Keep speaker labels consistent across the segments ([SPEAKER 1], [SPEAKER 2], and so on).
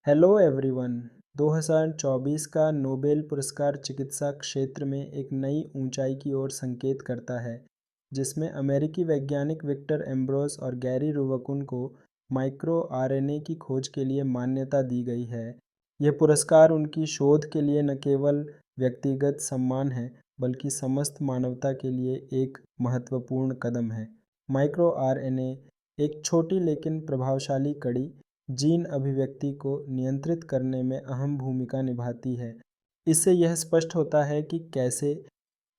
[SPEAKER 1] Hello everyone. 2024 का Nobel पुरस्कार चिकित्सा क्षेत्र में एक नई ऊंचाई की ओर संकेत करता है, जिसमें अमेरिकी वैज्ञानिक विक्टर एम्ब्रोस और गैरी रुवकुन को माइक्रो आरएनए की खोज के लिए मान्यता दी गई है। यह पुरस्कार उनकी शोध के लिए न केवल व्यक्तिगत सम्मान है, बल्कि समस्त मानवता के लिए एक महत्वपूर्ण कदम है। माइक्रो आरएनए एक छोटी लेकिन प्रभावशाली कड़ी जीन अभिव्यक्ति को नियंत्रित करने में अहम भूमिका निभाती है। इससे यह स्पष्ट होता है कि कैसे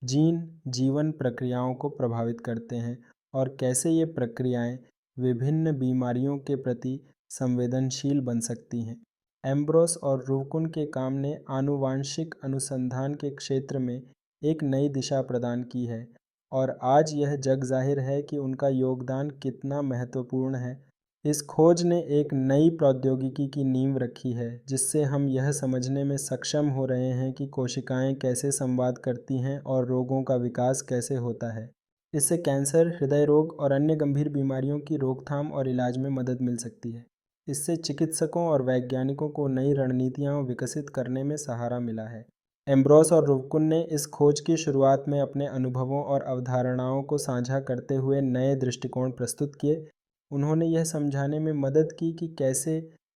[SPEAKER 1] जीन जीवन प्रक्रियाओं को प्रभावित करते हैं और कैसे ये प्रक्रियाएं विभिन्न बीमारियों के प्रति संवेदनशील बन सकती हैं। एम्ब्रोस और रुवकुन के काम ने आनुवांशिक अनुसंधान के क्षेत्र में एक नई दिशा प्रदान की है और आज यह जग जाहिर है कि उनका योगदान कितना महत्वपूर्ण है। इस खोज ने एक नई प्रौद्योगिकी की नींव रखी है, जिससे हम यह समझने में सक्षम हो रहे हैं कि कोशिकाएं कैसे संवाद करती हैं और रोगों का विकास कैसे होता है। इससे कैंसर, हृदय रोग और अन्य गंभीर बीमारियों की रोकथाम और इलाज में मदद मिल सकती है। इससे चिकित्सकों और वैज्ञानिकों को नई रणनीतियाँ विकसित करने में सहारा मिला है। एम्ब्रोस और रुवकुन ने इस खोज की शुरुआत में अपने अनुभवों और अवधारणाओं को साझा करते हुए नए दृष्टिकोण प्रस्तुत किए। उन्होंने यह समझाने में मदद की कि कैसे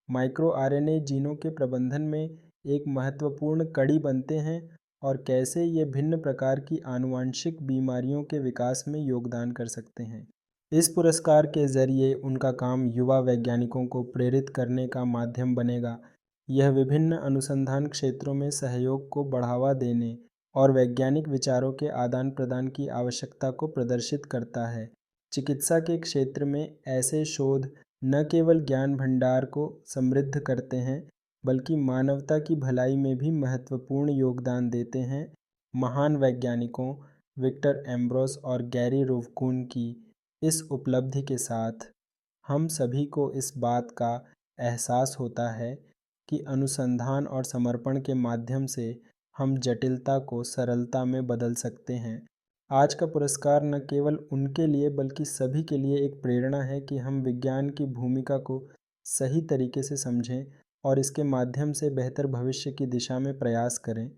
[SPEAKER 1] माइक्रो आरएनए जीनों के प्रबंधन में एक महत्वपूर्ण कड़ी बनते हैं और कैसे ये भिन्न प्रकार की आनुवांशिक बीमारियों के विकास में योगदान कर सकते हैं। इस पुरस्कार के जरिए उनका काम युवा वैज्ञानिकों को प्रेरित करने का माध्यम बनेगा। यह विभिन्न अनुसंधान क्षेत्रों में सहयोग को बढ़ावा देने और वैज्ञानिक विचारों के आदान प्रदान की आवश्यकता को प्रदर्शित करता है। चिकित्सा के क्षेत्र में ऐसे शोध न केवल ज्ञान भंडार को समृद्ध करते हैं, बल्कि मानवता की भलाई में भी महत्वपूर्ण योगदान देते हैं। महान वैज्ञानिकों विक्टर एम्ब्रोस और गैरी रुवकुन की इस उपलब्धि के साथ हम सभी को इस बात का एहसास होता है कि अनुसंधान और समर्पण के माध्यम से हम जटिलता को सरलता में बदल सकते हैं। आज का पुरस्कार न केवल उनके लिए बल्कि सभी के लिए एक प्रेरणा है कि हम विज्ञान की भूमिका को सही तरीके से समझें और इसके माध्यम से बेहतर भविष्य की दिशा में प्रयास करें।